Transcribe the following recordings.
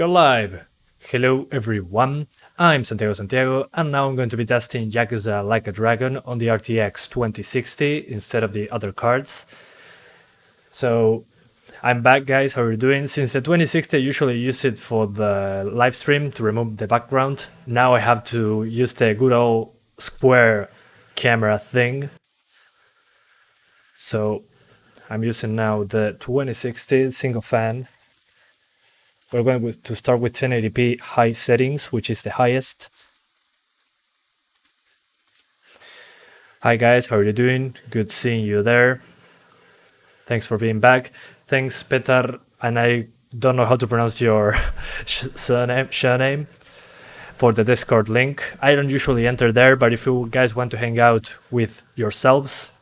You're live! Hello everyone, I'm Santiago, and now I'm going to be testing Yakuza Like a Dragon on the RTX 2060 instead of the other cards. So, I'm back guys, how are you doing? Since the 2060 I usually use it for the live stream to remove the background, now I have to use the good old square camera thing. So, I'm using now the 2060 single fan. We're going to start with 1080p high settings, which is the highest. Hi guys, how are you doing? Good seeing you there. Thanks for being back. Thanks Petar, and I don't know how to pronounce your surname for the Discord link. I don't usually enter there, but if you guys want to hang out with yourselves,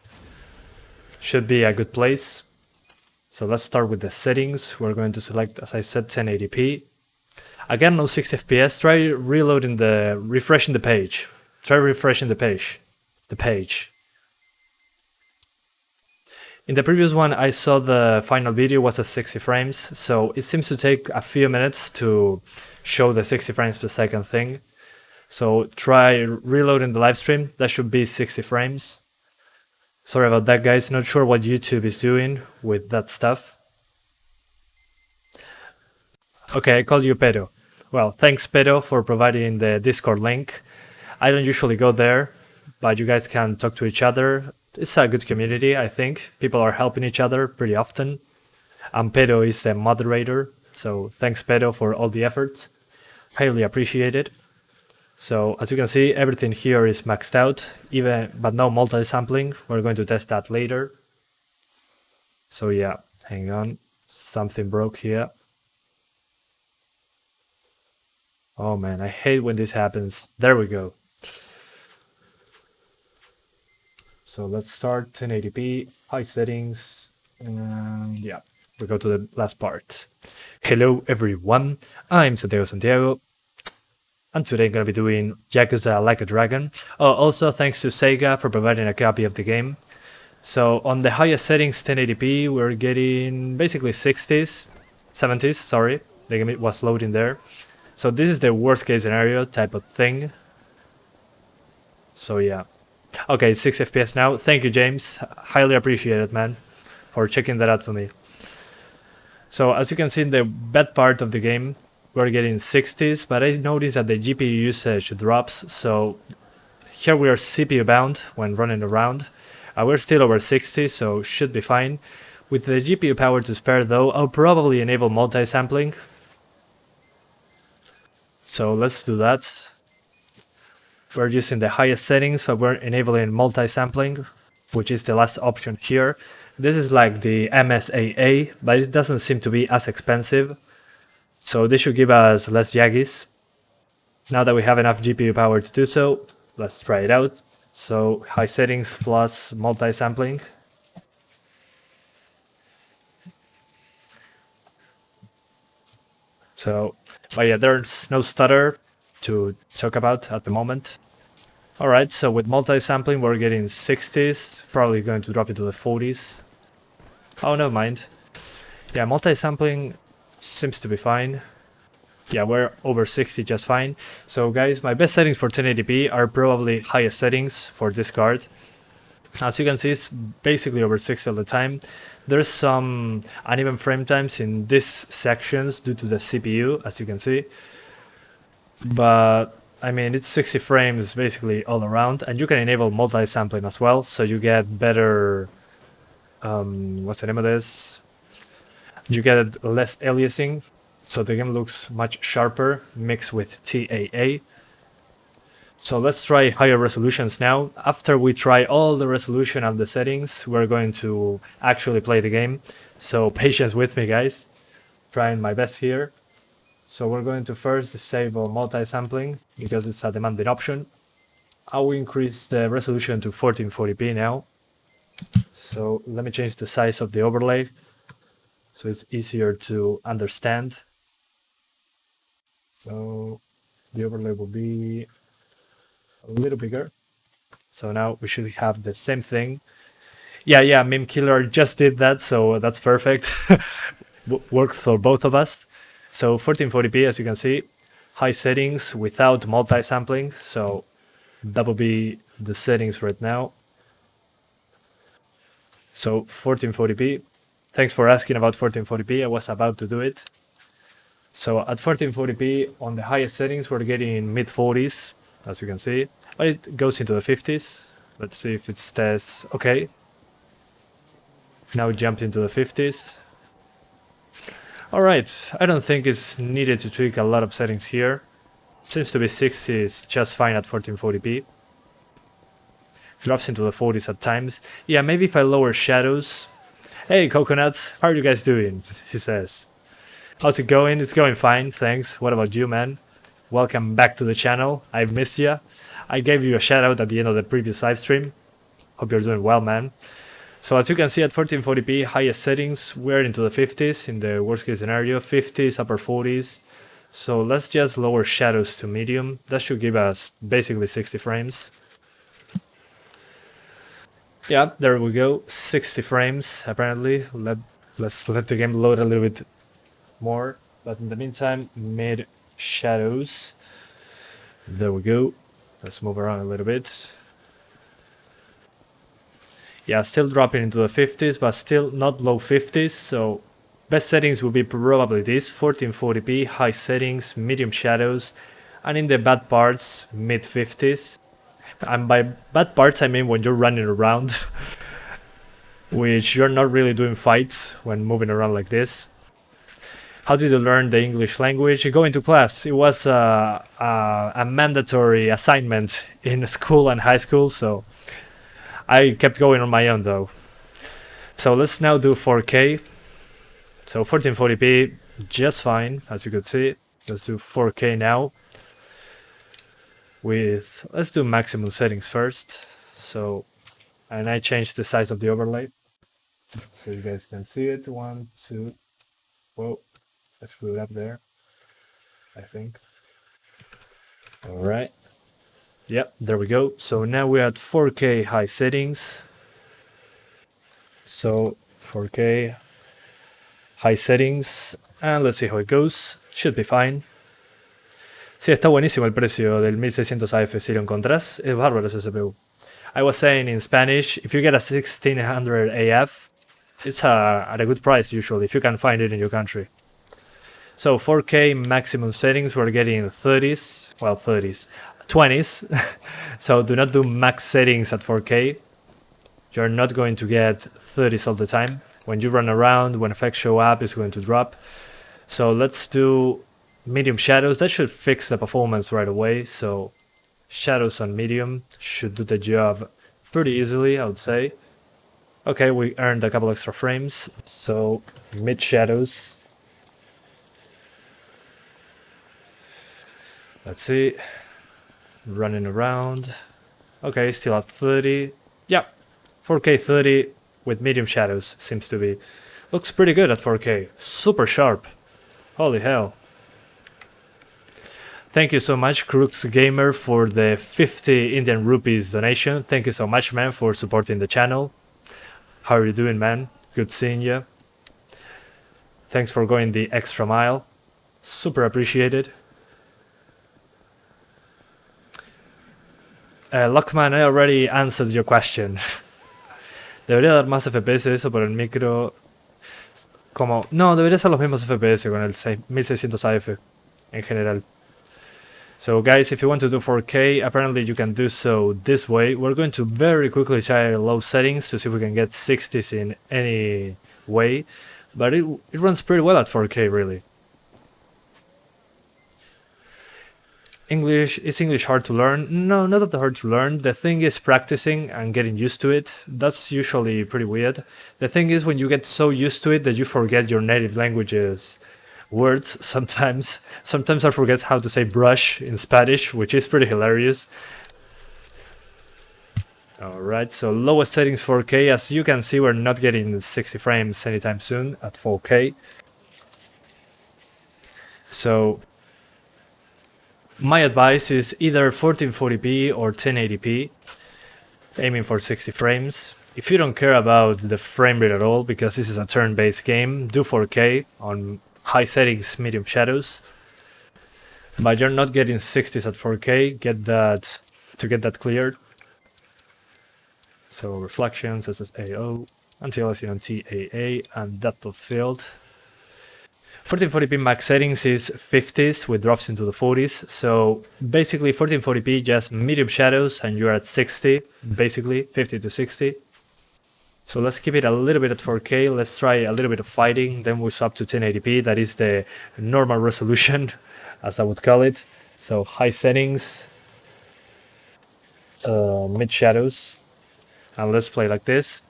should be a good place. So let's start with the settings. We're going to select, as I said, 1080p. Again, no 60 FPS. Try refreshing the page. Try refreshing the page. In the previous one, I saw the final video was at 60 frames, so it seems to take a few minutes to show the 60 frames per second thing. So try reloading the live stream. That should be 60 frames. Sorry about that, guys. Not sure what YouTube is doing with that stuff. Okay, I called you Pedro. Well, thanks Pedro for providing the Discord link. I don't usually go there, but you guys can talk to each other. It's a good community, I think. People are helping each other pretty often. And Pedro is the moderator, so thanks Pedro for all the effort. Highly appreciated. So as you can see, everything here is maxed out, but no multi-sampling. We're going to test that later. So yeah, hang on, something broke here. Oh man, I hate when this happens. There we go. So let's start 1080p, high settings, and yeah, we go to the last part. Hello everyone, I'm Santiago. And today I'm going to be doing Yakuza Like a Dragon. Oh, also thanks to SEGA for providing a copy of the game. So on the highest settings 1080p we're getting basically 70s, sorry. The game was loading there. So this is the worst case scenario type of thing. So yeah. Okay, 6 FPS now. Thank you James. Highly appreciated, man, for checking that out for me. So as you can see in the bad part of the game, we're getting 60s, but I noticed that the GPU usage drops, so here we are CPU bound when running around. We're still over 60, so should be fine. With the GPU power to spare though, I'll probably enable multi-sampling. So let's do that. We're using the highest settings, but we're enabling multi-sampling, which is the last option here. This is like the MSAA, but it doesn't seem to be as expensive. So this should give us less Yagis. Now that we have enough GPU power to do so, let's try it out. So high settings plus multi-sampling. So, but yeah, there's no stutter to talk about at the moment. Alright, so with multi-sampling we're getting 60s, probably going to drop it to the 40s. Oh, never mind. Yeah, multi-sampling seems to be fine. Yeah, we're over 60 just fine. So guys, my best settings for 1080p are probably highest settings for this card. As you can see, it's basically over 60 all the time. There's some uneven frame times in these sections due to the CPU, as you can see. But I mean, it's 60 frames basically all around, and you can enable multi-sampling as well, so you get better, what's the name of this? You get less aliasing, so the game looks much sharper mixed with TAA. So let's try higher resolutions now. After we try all the resolution and the settings, we're going to actually play the game. So patience with me, guys. Trying my best here. So we're going to first disable multi-sampling because it's a demanding option. I will increase the resolution to 1440p now. So let me change the size of the overlay so it's easier to understand. So the overlay will be a little bigger. So now we should have the same thing. Yeah, Meme Killer just did that, so that's perfect. Works for both of us. So 1440p, as you can see, high settings without multisampling. So that will be the settings right now. So 1440p. Thanks for asking about 1440p. I was about to do it. So at 1440p on the highest settings, we're getting mid 40s, as you can see, but it goes into the 50s. Let's see if it stays okay. Now it jumped into the 50s. Alright, I don't think it's needed to tweak a lot of settings here. Seems to be 60s just fine at 1440p. Drops into the 40s at times. Yeah, maybe if I lower shadows. Hey coconuts, how are you guys doing? He says. How's it going? It's going fine, thanks. What about you, man? Welcome back to the channel. I've missed ya. I gave you a shout out at the end of the previous live stream. Hope you're doing well, man. So as you can see at 1440p, highest settings, we're into the 50s in the worst case scenario, 50s, upper 40s. So let's just lower shadows to medium. That should give us basically 60 frames. Yeah, there we go, 60 frames apparently. Let's let the game load a little bit more, but in the meantime, mid shadows. There we go. Let's move around a little bit. Yeah, still dropping into the 50s, but still not low 50s. So best settings will be probably this: 1440p, high settings, medium shadows, and in the bad parts, mid 50s. And by bad parts, I mean when you're running around, which you're not really doing fights when moving around like this. How did you learn the English language? Going to class. It was a mandatory assignment in school and high school, so I kept going on my own though. So let's now do 4K. So 1440p, just fine, as you could see. Let's do 4K now. Let's do maximum settings first. So, and I changed the size of the overlay, so you guys can see it. 1, 2, whoa. I screwed up there, I think. Alright. Yep, there we go. So now we're at 4K high settings. So 4K high settings. And let's see how it goes. Should be fine. Sí, está buenísimo el precio del 1600 AF si lo encontrás. Es bárbaro ese CPU. I was saying in Spanish, if you get a 1600 AF, it's at a good price usually, if you can find it in your country. So 4K maximum settings, we're getting 30s, well 30s, 20s. So do not do max settings at 4K. You're not going to get 30s all the time. When you run around, when effects show up, it's going to drop. So let's do medium shadows. That should fix the performance right away. So shadows on medium should do the job pretty easily, I would say. Okay, we earned a couple extra frames. So mid shadows. Let's see, running around. Okay, still at 30. Yeah, 4K 30 with medium shadows seems to be. Looks pretty good at 4K. Super sharp. Holy hell. Thank you so much, Crooks Gamer, for the 50 Indian rupees donation. Thank you so much, man, for supporting the channel. How are you doing, man? Good seeing you. Thanks for going the extra mile. Super appreciated. Lockman, I already answered your question. Debería dar más FPS eso por el micro. Como, no, debería ser los mismos FPS con el 1600 AF en general. So guys, if you want to do 4K, apparently you can do so this way. We're going to very quickly try low settings to see if we can get 60s in any way. But it runs pretty well at 4K, really. Is English hard to learn? No, not that hard to learn. The thing is practicing and getting used to it. That's usually pretty weird. The thing is when you get so used to it that you forget your native language's words sometimes. Sometimes I forget how to say brush in Spanish, which is pretty hilarious. Alright, so lowest settings 4K. As you can see, we're not getting 60 frames anytime soon at 4K. So my advice is either 1440p or 1080p, aiming for 60 frames. If you don't care about the frame rate at all, because this is a turn-based game, do 4K on high settings, medium shadows. But you're not getting 60s at 4K, get that cleared. So reflections, SSAO, anti-aliasing on TAA, and depth of field. 1440p max settings is 50s with drops into the 40s. So basically 1440p just medium shadows and you're at 60, basically 50 to 60. So let's keep it a little bit at 4K. Let's try a little bit of fighting. Then we'll swap to 1080p. That is the normal resolution, as I would call it. So high settings, mid shadows, and let's play like this.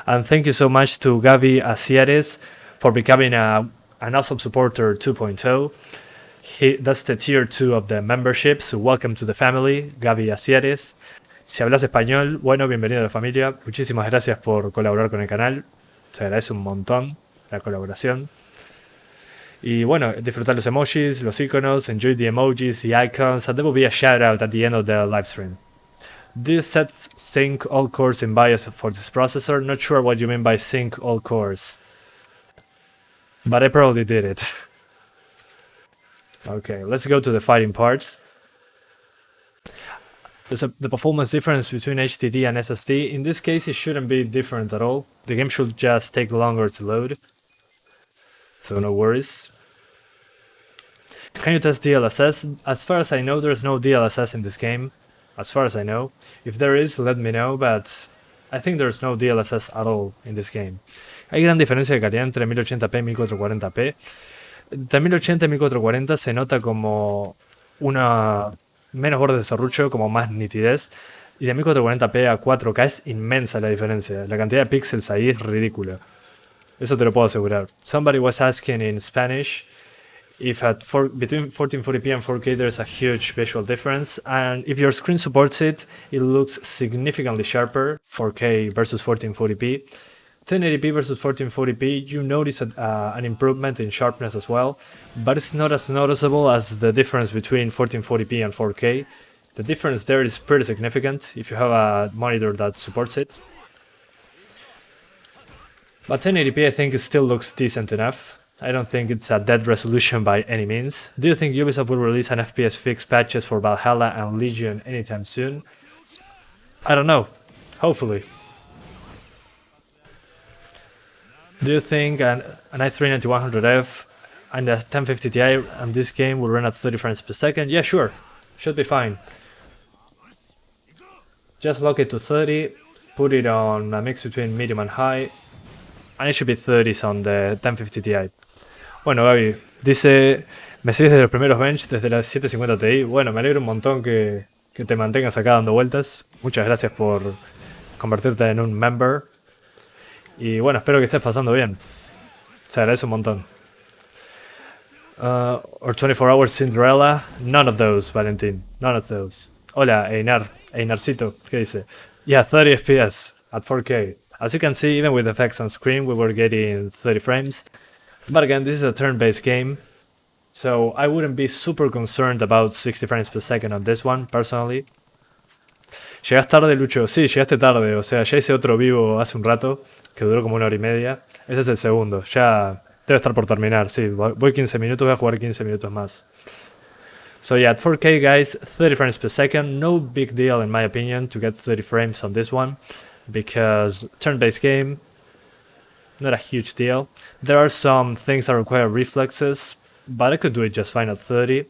And thank you so much to Gabi Asiares for becoming an awesome supporter 2.0. That's the tier 2 of the membership. So welcome to the family, Gabi Asiares. Si hablas español, bueno, bienvenido a la familia. Muchísimas gracias por colaborar con el canal. Se agradece un montón la colaboración. Y bueno, disfrutar los emojis, los iconos, enjoy the emojis, the icons, and there will be a shout out at the end of the live stream. Do you set sync all cores in BIOS for this processor? Not sure what you mean by sync all cores, but I probably did it. Okay, let's go to the fighting part. The performance difference between HDD and SSD. In this case, it shouldn't be different at all. The game should just take longer to load, so no worries. Can you test DLSS? As far as I know, there's no DLSS in this game. As far as I know. If there is, let me know, but I think there's no DLSS at all in this game. Hay gran diferencia de calidad entre 1080p y 1440p. De 1080 y 1440 se nota como una menos borde de serrucho, como más nitidez. Y de 1440p a 4K es inmensa la diferencia. La cantidad de píxeles ahí es ridícula. Eso te lo puedo asegurar. Somebody was asking in Spanish if between 1440p and 4K there's a huge visual difference, and if your screen supports it, it looks significantly sharper, 4K versus 1440p. 1080p versus 1440p, you notice an improvement in sharpness as well, but it's not as noticeable as the difference between 1440p and 4K. The difference there is pretty significant if you have a monitor that supports it. But 1080p I think it still looks decent enough. I don't think it's a dead resolution by any means. Do you think Ubisoft will release an FPS fix patches for Valhalla and Legion anytime soon? I don't know. Hopefully. Do you think an i3-9100F and a 1050 Ti and this game will run at 30 frames per second? Yeah, sure. Should be fine. Just lock it to 30, put it on a mix between medium and high, and it should be 30s on the 1050 Ti. Bueno, Gaby, dice, me sigues desde los primeros bench, desde la 750 Ti. Bueno, me alegro un montón que te mantengas acá dando vueltas. Muchas gracias por convertirte en un member. Y bueno, espero que estés pasando bien. Se agradece un montón. Or 24 Hours Cinderella. None of those, Valentín. None of those. Hola, Einarcito. ¿Qué dice? Yeah, 30 FPS at 4K. As you can see, even with effects on screen, we were getting 30 frames. But again, this is a turn-based game, so I wouldn't be super concerned about 60 frames per second on this one, personally. ¿Llegas tarde, Lucho? Sí, llegaste tarde, o sea, ya hice otro vivo hace un rato, que duró como 1h30. Este es el segundo, ya debe estar por terminar, sí, voy 15 minutos, voy a jugar 15 minutos más. So yeah, at 4K guys, 30 frames per second, no big deal in my opinion to get 30 frames on this one, because turn-based game, not a huge deal. There are some things that require reflexes, but I could do it just fine at 30.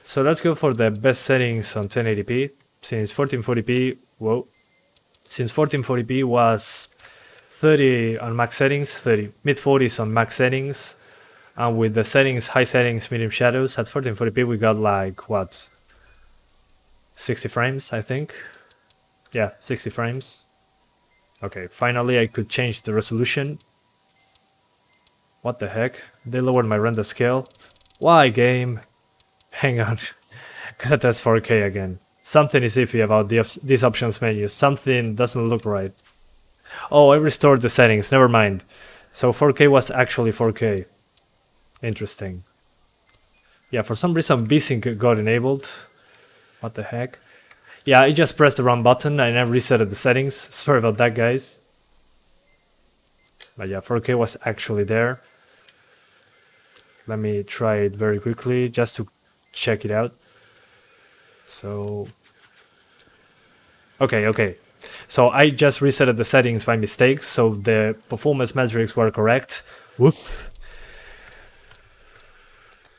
So let's go for the best settings on 1080p. Since 1440p was 30 on max settings, 30 mid-40s on max settings, and with the settings, high settings, medium shadows, at 1440p we got like, what, 60 frames, I think? Yeah, 60 frames. Okay, finally I could change the resolution. What the heck? They lowered my render scale. Why, game? Hang on. Gotta test 4K again. Something is iffy about this options menu. Something doesn't look right. Oh, I restored the settings. Never mind. So 4K was actually 4K. Interesting. Yeah, for some reason VSync got enabled. What the heck? Yeah, I just pressed the wrong button and I reset the settings. Sorry about that, guys. But yeah, 4K was actually there. Let me try it very quickly just to check it out. So, okay. So I just reset the settings by mistake, so the performance metrics were correct. Whoop.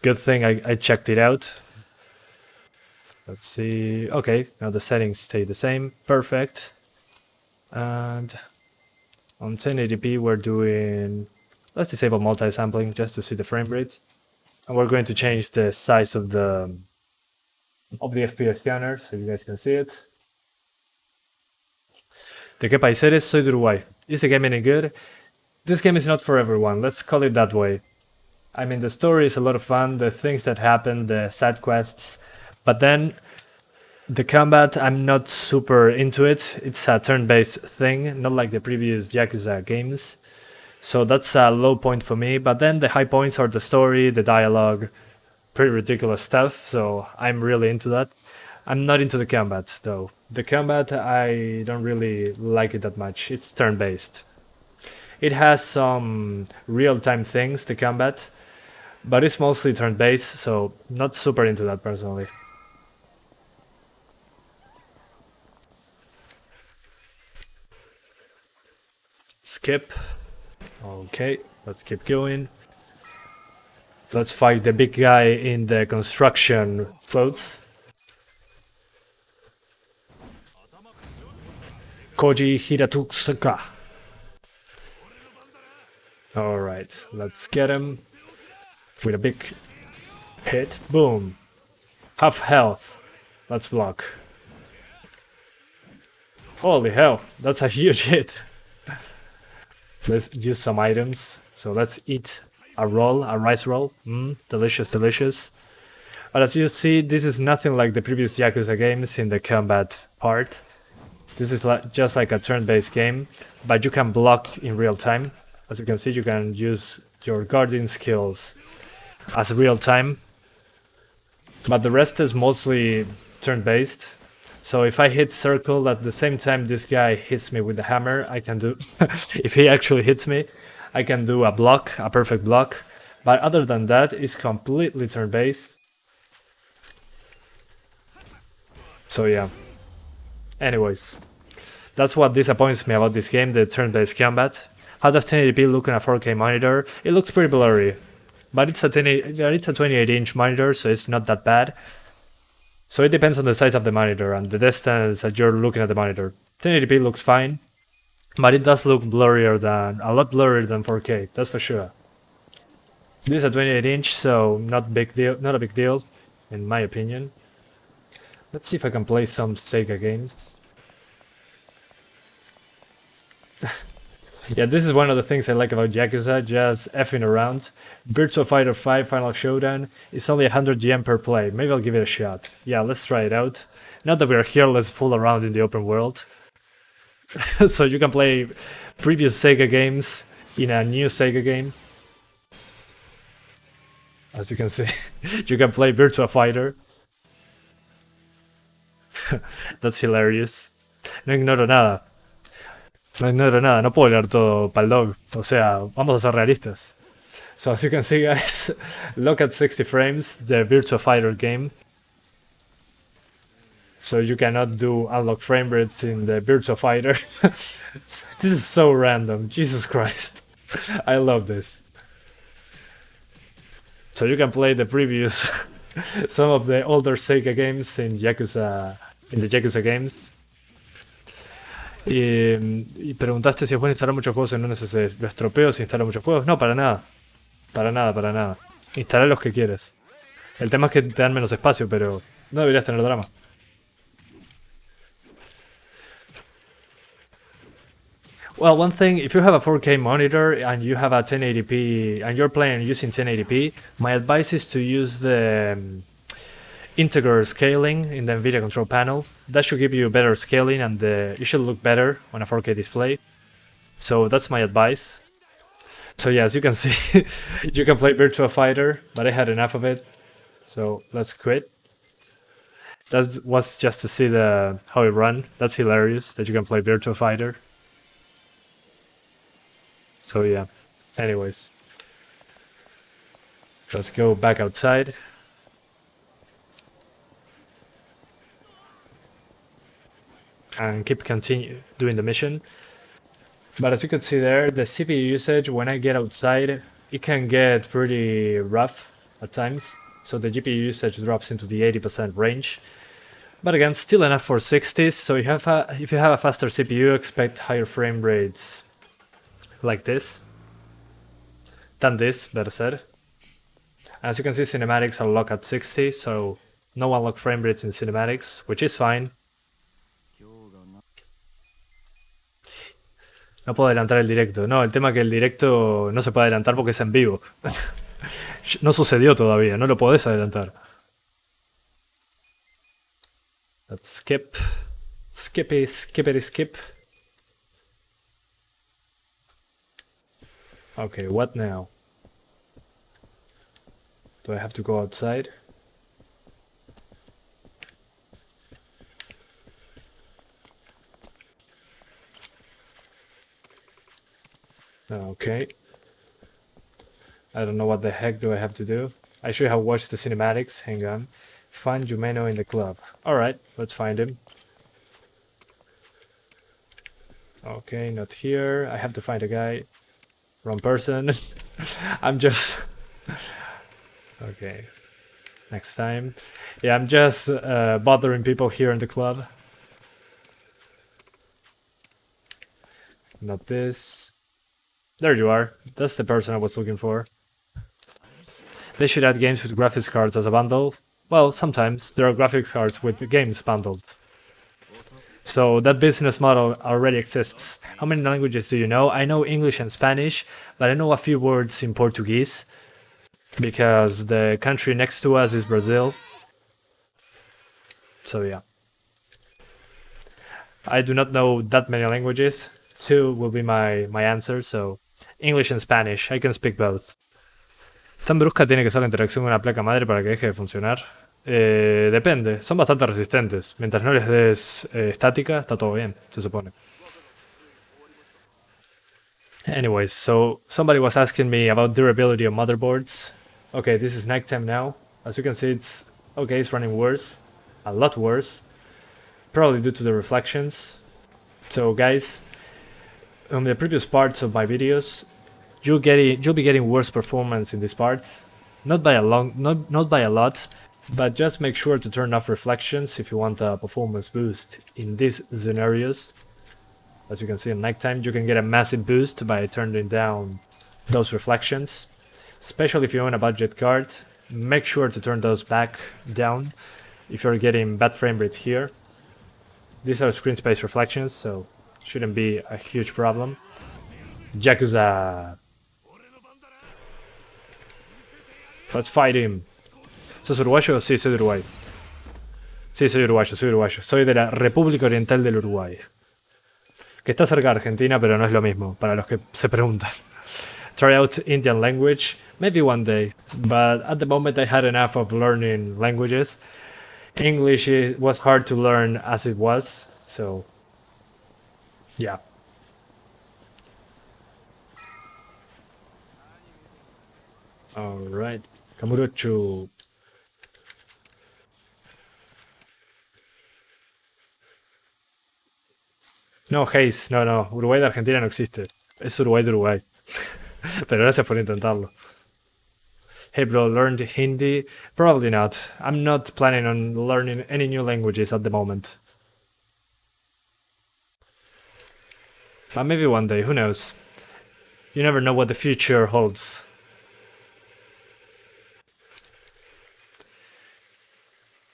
Good thing I checked it out. Let's see. Okay, now the settings stay the same. Perfect. And on 1080p we're doing... Let's disable multisampling just to see the frame rate. And we're going to change the size of the FPS scanner so you guys can see it. ¿De qué país eres? Soy de Uruguay. Is the game any good? This game is not for everyone, let's call it that way. I mean, the story is a lot of fun, the things that happen, the side quests, but then the combat, I'm not super into it. It's a turn-based thing, not like the previous Yakuza games. So that's a low point for me, but then the high points are the story, the dialogue, pretty ridiculous stuff, so I'm really into that. I'm not into the combat, though. The combat, I don't really like it that much. It's turn-based. It has some real-time things, the combat, but it's mostly turn-based, so not super into that personally. Skip. Okay, let's keep going. Let's fight the big guy in the construction clothes. Koji Hiratsuka. Alright, let's get him with a big hit. Boom. Half health. Let's block. Holy hell, that's a huge hit. Let's use some items. So let's eat a roll, a rice roll. Delicious, delicious. But as you see, this is nothing like the previous Yakuza games in the combat part. This is just like a turn-based game, but you can block in real time. As you can see, you can use your guarding skills as real time. But the rest is mostly turn-based. So if I hit circle at the same time this guy hits me with the hammer, I can do... if he actually hits me, I can do a block, a perfect block. But other than that, it's completely turn-based. So yeah. Anyways, that's what disappoints me about this game, the turn-based combat. How does 1080p look on a 4K monitor? It looks pretty blurry, but it's a 28-inch monitor, so it's not that bad. So it depends on the size of the monitor and the distance that you're looking at the monitor. 1080p looks fine, but it does look blurrier than a lot blurrier than 4K. That's for sure. This is a 28-inch, so not a big deal, in my opinion. Let's see if I can play some SEGA games. Yeah, this is one of the things I like about Yakuza, just effing around. Virtua Fighter 5 Final Showdown is only 100 GM per play. Maybe I'll give it a shot. Yeah, let's try it out. Not that we're here, let's fool around in the open world. So you can play previous SEGA games in a new SEGA game. As you can see, you can play Virtua Fighter. That's hilarious. No ignoro nada. No puedo leer todo pal dog. O sea, vamos a ser realistas. So as you can see, guys, look at 60 frames, the Virtua Fighter game. So you cannot do unlock frame rates in the Virtua Fighter. This is so random, Jesus Christ. I love this. So you can play the previous, some of the older SEGA games in Yakuza, in the Yakuza games. Y preguntaste si es bueno instalar muchos juegos en un SSD. ¿Lo estropeo si instalo muchos juegos? No, para nada. Para nada. Instala los que quieres. El tema es que te dan menos espacio, pero no deberías tener drama. Well, one thing, if you have a 4K monitor and you have a 1080p and you're playing using 1080p, my advice is to use the integer scaling in the NVIDIA control panel. That should give you better scaling and it should look better on a 4K display. So that's my advice. So yeah, as you can see, you can play Virtua Fighter, but I had enough of it. So let's quit. That was just to see how it run. That's hilarious that you can play Virtua Fighter. So yeah, anyways. Let's go back outside. And continue doing the mission. But as you can see there, the CPU usage when I get outside, it can get pretty rough at times. So the GPU usage drops into the 80% range. But again, still enough for 60s. So if you have a faster CPU, expect higher frame rates like this. Than this, better said. As you can see, cinematics are locked at 60, so no unlock frame rates in cinematics, which is fine. No puedo adelantar el directo. No, el tema es que el directo no se puede adelantar porque es en vivo. No sucedió todavía, no lo podés adelantar. Let's skip. Skippity skip. Okay, what now? Do I have to go outside? Okay. I don't know what the heck do I have to do. I should have watched the cinematics. Hang on. Find Jumeno in the club. Alright, let's find him. Okay, not here. I have to find a guy. Wrong person. I'm just... Okay. Next time. Yeah, I'm just bothering people here in the club. Not this. There you are. That's the person I was looking for. They should add games with graphics cards as a bundle. Well, sometimes there are graphics cards with games bundled. So that business model already exists. How many languages do you know? I know English and Spanish, but I know a few words in Portuguese. Because the country next to us is Brazil. So yeah. I do not know that many languages. 2 will be my answer, so... English and Spanish, I can speak both. ¿Tan brusca tiene que ser la interacción con una placa madre para que deje de funcionar? Depende, son bastante resistentes. Mientras no les des estática, está todo bien, se supone. Anyways, so somebody was asking me about durability of motherboards. Okay, this is nighttime now. As you can see, it's running worse. A lot worse. Probably due to the reflections. So guys, on the previous parts of my videos, you'll be getting worse performance in this part. Not by a lot, but just make sure to turn off reflections if you want a performance boost in these scenarios. As you can see in nighttime, you can get a massive boost by turning down those reflections. Especially if you own a budget card, make sure to turn those back down if you're getting bad frame rate here. These are screen space reflections, so shouldn't be a huge problem. Yakuza. Let's fight him. ¿Sos uruguayo? Sí, soy de Uruguay. Sí, soy uruguayo. Soy de la República Oriental del Uruguay. Que está cerca de Argentina, pero no es lo mismo, para los que se preguntan. Try out Indian language, maybe one day, but at the moment I had enough of learning languages. English was hard to learn as it was, so yeah. Alright, Kamurocho. No, Hayes, no, Uruguay de Argentina no existe. Es Uruguay de Uruguay. Pero gracias por intentarlo. Hey bro, learned Hindi? Probably not. I'm not planning on learning any new languages at the moment. But maybe one day, who knows? You never know what the future holds.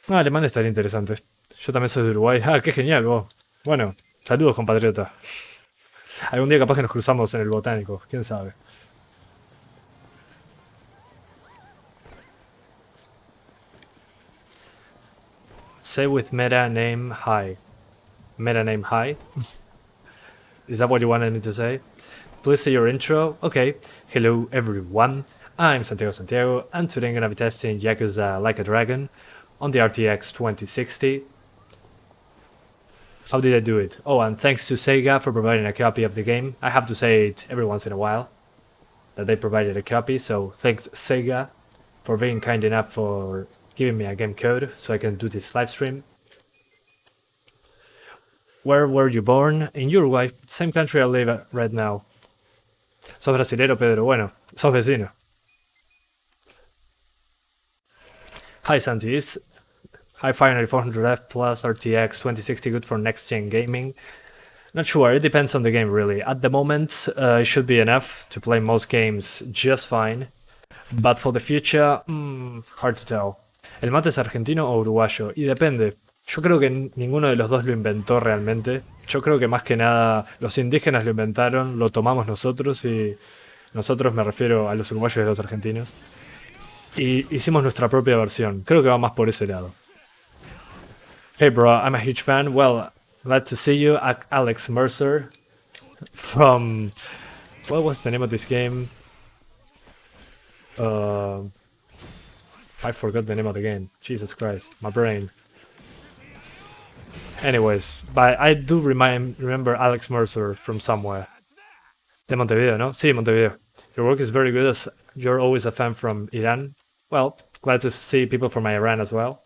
Ah, alemán estaría interesante. Yo también soy de Uruguay. Ah, qué genial, vos. Bueno, saludos, compatriota. Algún día capaz que nos cruzamos en el botánico, quién sabe. Say with meta name hi. Meta name hi? Is that what you wanted me to say? Please say your intro. Okay. Hello everyone. I'm Santiago, and today I'm gonna be testing Yakuza Like a Dragon on the RTX 2060. How did I do it? Oh, and thanks to SEGA for providing a copy of the game. I have to say it every once in a while that they provided a copy, so thanks SEGA. for being kind enough for giving me a game code so I can do this live stream. Where were you born? In Uruguay, same country I live at right now. Sos brasilero, Pedro. Bueno, sos vecino. Hi, Santi. Is i5 9400F plus RTX 2060 good for next-gen gaming? Not sure. It depends on the game, really. At the moment, it should be enough to play most games just fine. But for the future, hard to tell. ¿El mate es argentino o uruguayo? Y depende. Yo creo que ninguno de los dos lo inventó realmente. Yo creo que más que nada los indígenas lo inventaron, lo tomamos nosotros y nosotros me refiero a los uruguayos y a los argentinos. Y hicimos nuestra propia versión. Creo que va más por ese lado. Hey bro, I'm a huge fan. Well, glad to see you. Alex Mercer from... What was the name of this game? I forgot the name of the game. Jesus Christ, my brain. Anyways, but I do remember Alex Mercer from somewhere. De Montevideo, no? Sí, Montevideo. Your work is very good as you're always a fan from Iran. Well, glad to see people from Iran as well.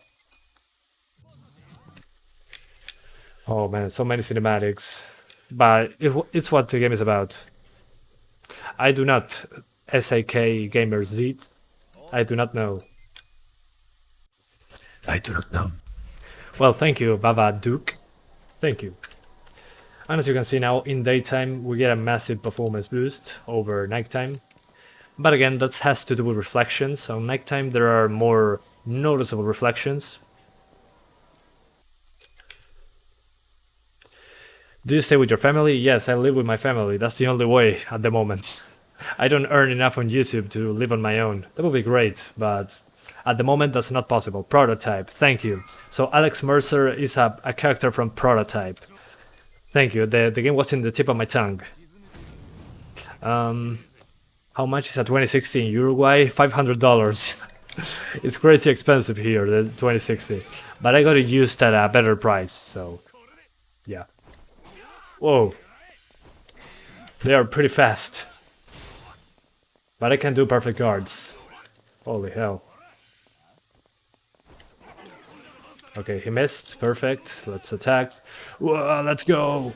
Oh man, so many cinematics. But it's what the game is about. I do not. SEGA Gamer Z. I do not know. I do not know. Well, thank you, Baba Duke. Thank you. And as you can see now, in daytime, we get a massive performance boost over nighttime. But again, that has to do with reflections. On nighttime, there are more noticeable reflections. Do you stay with your family? Yes, I live with my family. That's the only way at the moment. I don't earn enough on YouTube to live on my own. That would be great, but at the moment that's not possible. Prototype, thank you. So Alex Mercer is a character from Prototype. Thank you, the game was in the tip of my tongue. How much is a 2060 in Uruguay? $500. It's crazy expensive here, the 2060. But I got it used at a better price, so yeah. Whoa. They are pretty fast. But I can do perfect guards. Holy hell. Okay, he missed. Perfect. Let's attack. Whoa, let's go.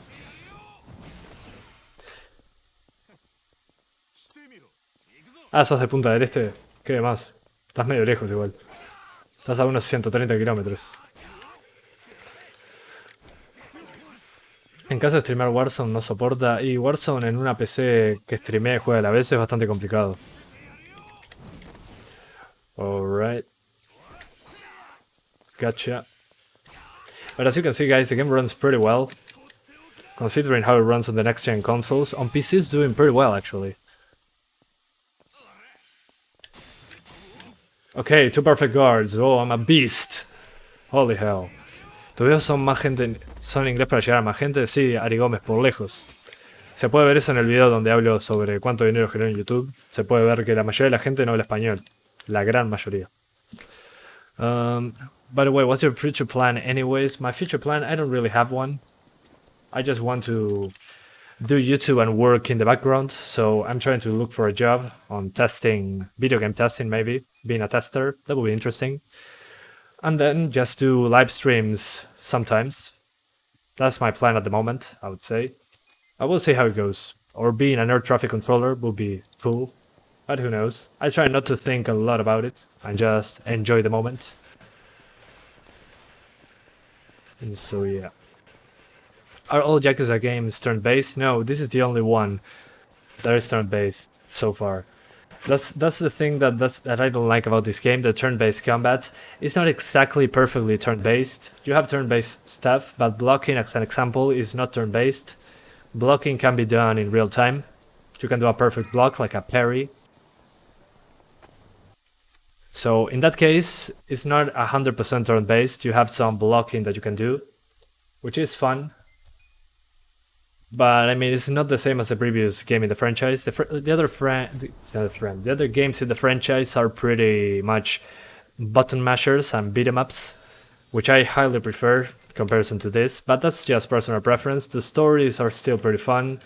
Ah, sos de Punta del Este. ¿Qué más? Estás medio lejos igual. Estás a unos 130 kilómetros. En caso de streamear Warzone no soporta. Y Warzone en una PC que streamea y juega a la vez es bastante complicado. Alright. Gotcha. But as you can see, guys, the game runs pretty well. Considering how it runs on the next-gen consoles. On PC it's doing pretty well, actually. Okay, 2 perfect guards. Oh, I'm a beast. Holy hell. ¿Tus videos son más gente, son en inglés para llegar a más gente? Sí, Ari Gómez, por lejos. Se puede ver eso en el video donde hablo sobre cuánto dinero generó en YouTube. Se puede ver que la mayoría de la gente no habla español. La gran mayoría. By the way, what's your future plan anyways? My future plan, I don't really have one. I just want to do YouTube and work in the background. So I'm trying to look for a job on testing, video game testing maybe. Being a tester, that would be interesting. And then just do live streams sometimes. That's my plan at the moment, I would say. I will see how it goes. Or being an air traffic controller would be cool. But who knows. I try not to think a lot about it and just enjoy the moment. And so yeah. Are all Yakuza games turn-based? No, this is the only one that is turn-based so far. That's the thing that I don't like about this game, the turn-based combat. It's not exactly perfectly turn-based. You have turn-based stuff, but blocking, as an example, is not turn-based. Blocking can be done in real time. You can do a perfect block, like a parry. So in that case, it's not 100% turn-based. You have some blocking that you can do, which is fun. But I mean, it's not the same as the previous game in the franchise. The other games in the franchise are pretty much button mashers and beat 'em ups, which I highly prefer in comparison to this. But that's just personal preference. The stories are still pretty fun.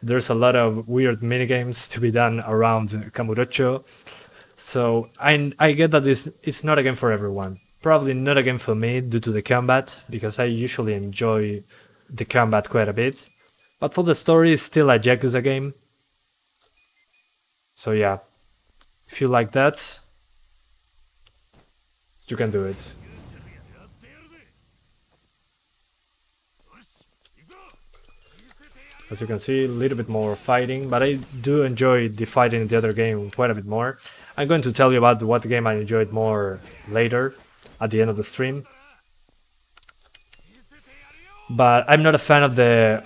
There's a lot of weird minigames to be done around Kamurocho. So I get that it's not a game for everyone. Probably not a game for me due to the combat, because I usually enjoy the combat quite a bit. But for the story, it's still a Yakuza game. So yeah, if you like that, you can do it. As you can see, a little bit more fighting, but I do enjoy the fighting in the other game quite a bit more. I'm going to tell you about what game I enjoyed more later, at the end of the stream. But I'm not a fan of the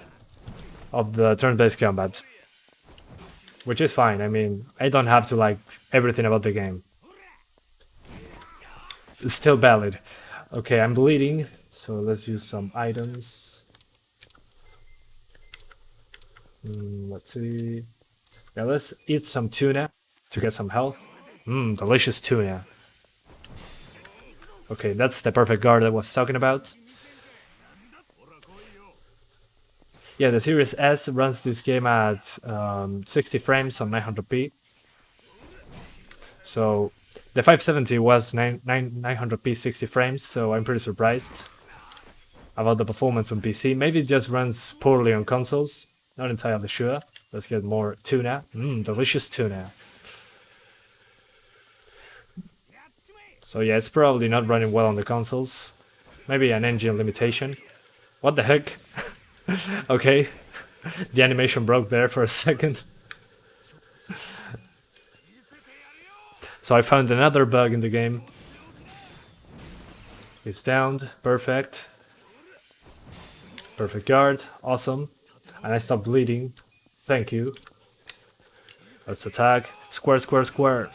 turn-based combat, which is fine. I mean, I don't have to like everything about the game. It's still valid. Okay, I'm bleeding, so let's use some items. Let's see. Yeah, let's eat some tuna to get some health. Delicious tuna. Okay, that's the perfect guard I was talking about. Yeah, the Series S runs this game at 60 frames on 900p. So the 570 was 900p 60 frames, so I'm pretty surprised about the performance on PC. Maybe it just runs poorly on consoles. Not entirely sure. Let's get more tuna. Delicious tuna. So yeah, it's probably not running well on the consoles. Maybe an engine limitation. What the heck? Okay. The animation broke there for a second. So I found another bug in the game. It's downed. Perfect. Perfect guard. Awesome. And I stopped bleeding. Thank you. Let's attack. Square, square, square.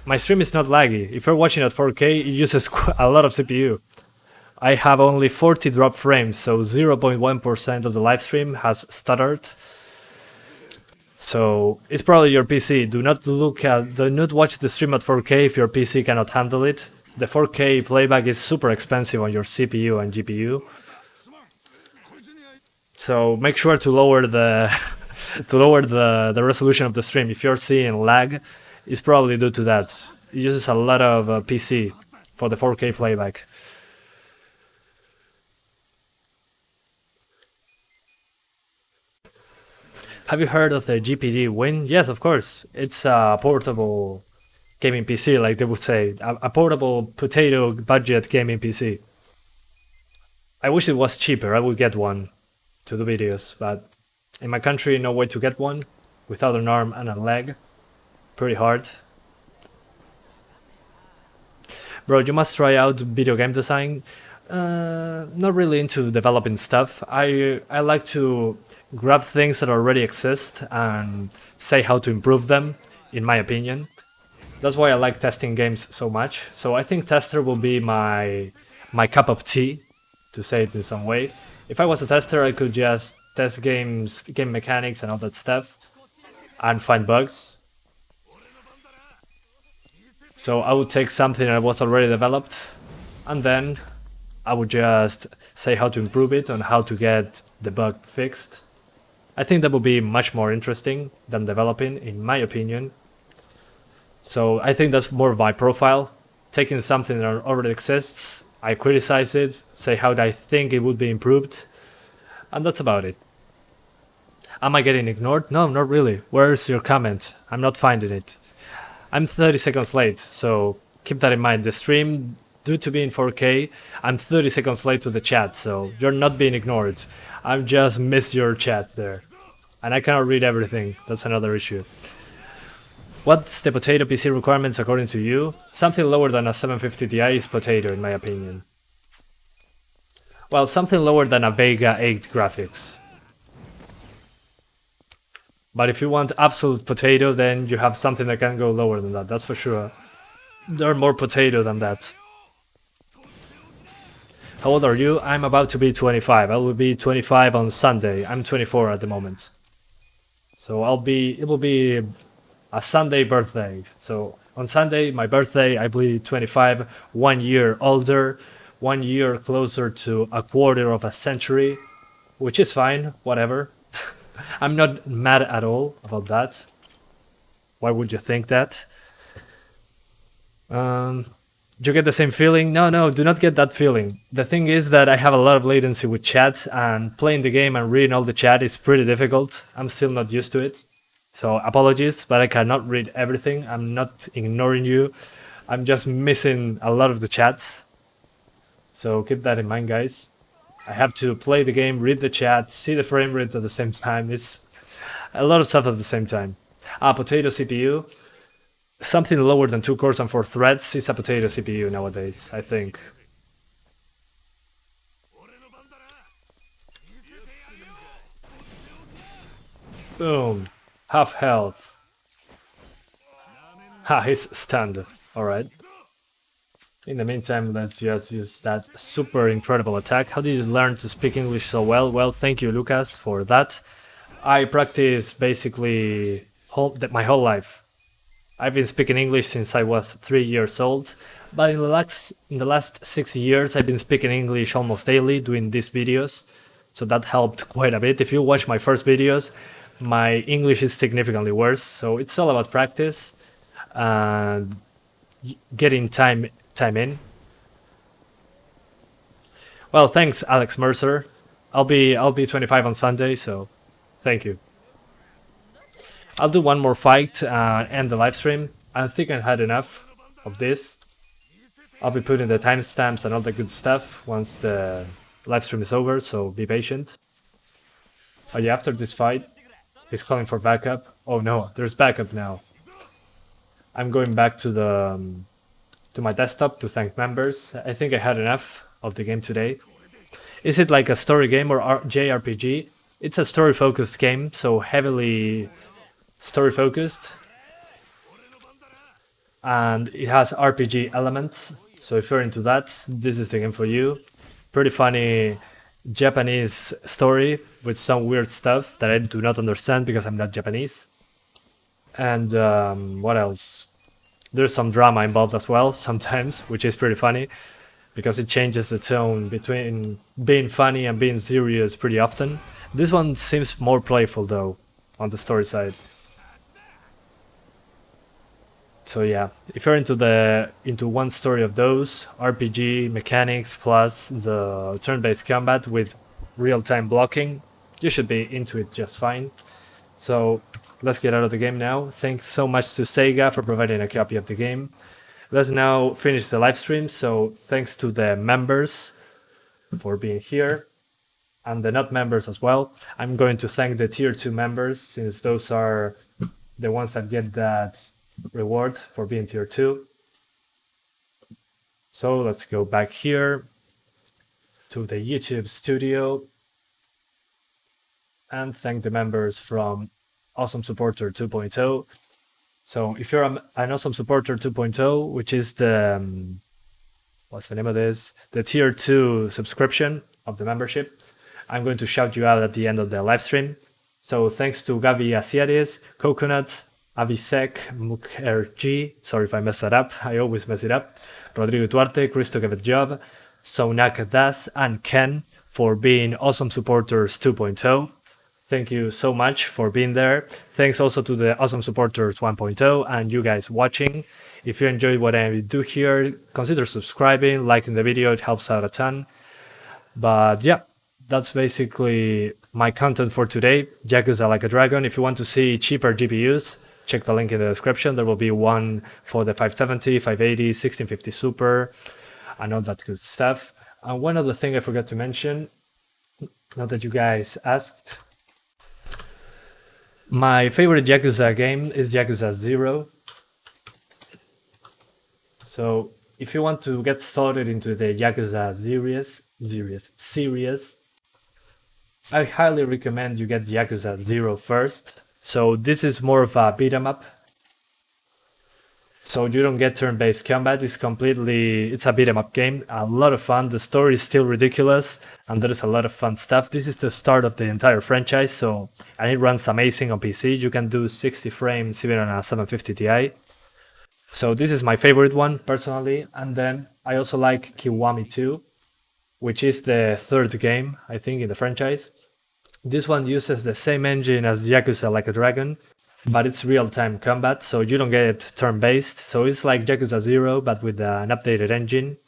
My stream is not laggy. If you're watching at 4K, it uses a lot of CPU. I have only 40 drop frames, so 0.1% of the live stream has stuttered. So it's probably your PC. Do not watch the stream at 4K if your PC cannot handle it. The 4K playback is super expensive on your CPU and GPU. So make sure to lower the the resolution of the stream. If you're seeing lag, it's probably due to that. It uses a lot of PC for the 4K playback. Have you heard of the GPD Win? Yes, of course. It's a portable gaming PC, like they would say. A portable potato budget gaming PC. I wish it was cheaper. I would get one to do videos, but in my country, no way to get one without an arm and a leg. Pretty hard. Bro, you must try out video game design. Not really into developing stuff. I like to grab things that already exist and say how to improve them, in my opinion. That's why I like testing games so much. So I think tester will be my cup of tea, to say it in some way. If I was a tester, I could just test games, game mechanics and all that stuff, and find bugs. So I would take something that was already developed, and then I would just say how to improve it and how to get the bug fixed. I think that would be much more interesting than developing, in my opinion. So I think that's more of my profile. Taking something that already exists, I criticize it, say how I think it would be improved, and that's about it. Am I getting ignored? No, not really. Where's your comment? I'm not finding it. I'm 30 seconds late, so keep that in mind. The stream, due to being 4K, I'm 30 seconds late to the chat, so you're not being ignored. I just missed your chat there. And I cannot read everything, that's another issue. What's the potato PC requirements according to you? Something lower than a 750 Ti is potato, in my opinion. Well, something lower than a Vega 8 graphics. But if you want absolute potato, then you have something that can go lower than that, that's for sure. They're more potato than that. How old are you? I'm about to be 25. I will be 25 on Sunday. I'm 24 at the moment. So it will be a Sunday birthday. So on Sunday, my birthday, I will be 25, 1 year older, 1 year closer to a quarter of a century, which is fine, whatever. I'm not mad at all about that. Why would you think that? Do you get the same feeling? No, do not get that feeling. The thing is that I have a lot of latency with chat, and playing the game and reading all the chat is pretty difficult. I'm still not used to it. So apologies, but I cannot read everything. I'm not ignoring you. I'm just missing a lot of the chats. So keep that in mind, guys. I have to play the game, read the chat, see the frame rate at the same time. It's a lot of stuff at the same time. Potato CPU. Something lower than 2 cores and 4 threads is a potato CPU nowadays, I think. Boom. Half health. Ha, he's stunned. Alright. In the meantime, let's just use that super incredible attack. How did you learn to speak English so well? Well, thank you, Lucas, for that. I practice basically my whole life. I've been speaking English since I was 3 years old, but in the last 6 years I've been speaking English almost daily doing these videos, so that helped quite a bit. If you watch my first videos, my English is significantly worse, so it's all about practice and getting time in. Well, thanks, Alex Mercer. I'll be 25 on Sunday, so thank you. I'll do one more fight and end the live stream. I think I had enough of this. I'll be putting the timestamps and all the good stuff once the live stream is over, so be patient. Oh yeah, after this fight, he's calling for backup. Oh no, there's backup now. I'm going back to my desktop to thank members. I think I had enough of the game today. Is it like a story game or JRPG? It's a story-focused game, so heavily story-focused. And it has RPG elements, so if you're into that, this is the game for you. Pretty funny Japanese story with some weird stuff that I do not understand because I'm not Japanese. And what else? There's some drama involved as well sometimes, which is pretty funny because it changes the tone between being funny and being serious pretty often. This one seems more playful though, on the story side. So yeah, if you're into one story of those, RPG mechanics plus the turn-based combat with real-time blocking, you should be into it just fine. So let's get out of the game now. Thanks so much to SEGA for providing a copy of the game. Let's now finish the live stream. So thanks to the members for being here and the not members as well. I'm going to thank the tier 2 members since those are the ones that get that reward for being tier 2. So let's go back here to the YouTube studio and thank the members from Awesome Supporter 2.0. So if you're an Awesome Supporter 2.0, which is the what's the name of this? The tier 2 subscription of the membership, I'm going to shout you out at the end of the live stream. So thanks to Gabi Asiaris, Coconuts, Avisek, Mukherjee, sorry if I messed that up, I always mess it up, Rodrigo Duarte, Christo Job, Sonak Das, and Ken for being Awesome Supporters 2.0. Thank you so much for being there. Thanks also to the Awesome Supporters 1.0 and you guys watching. If you enjoyed what I do here, consider subscribing, liking the video, it helps out a ton. But yeah, that's basically my content for today. Yakuza Like a Dragon. If you want to see cheaper GPUs, check the link in the description. There will be one for the 570, 580, 1650 Super, and all that good stuff. And one other thing I forgot to mention, now that you guys asked, my favorite Yakuza game is Yakuza 0. So if you want to get started into the Yakuza series, I highly recommend you get Yakuza 0 first. So this is more of a beat 'em up. So you don't get turn-based combat, it's a beat 'em up game, a lot of fun, the story is still ridiculous, and there is a lot of fun stuff. This is the start of the entire franchise, and it runs amazing on PC. You can do 60 frames even on a 750 Ti. So this is my favorite one, personally, and then I also like Kiwami 2, which is the third game, I think, in the franchise. This one uses the same engine as Yakuza Like a Dragon, but it's real-time combat, so you don't get turn-based. So it's like Yakuza 0, but with an updated engine.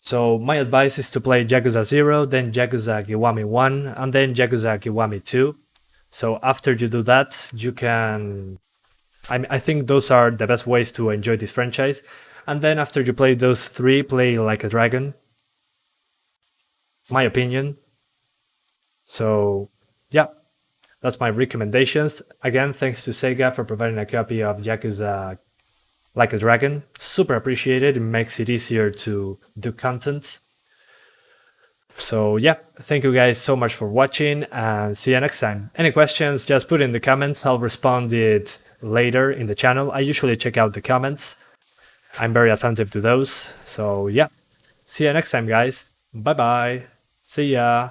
So my advice is to play Yakuza 0, then Yakuza Kiwami 1, and then Yakuza Kiwami 2. So after you do that, you can... I think those are the best ways to enjoy this franchise. And then after you play those 3, play Like a Dragon. My opinion. So yeah, that's my recommendations. Again, thanks to SEGA for providing a copy of Yakuza Like a Dragon. Super appreciated. It makes it easier to do content. So yeah, thank you guys so much for watching and see you next time. Any questions, just put in the comments. I'll respond it later in the channel. I usually check out the comments. I'm very attentive to those. So yeah, see you next time, guys. Bye bye. See ya.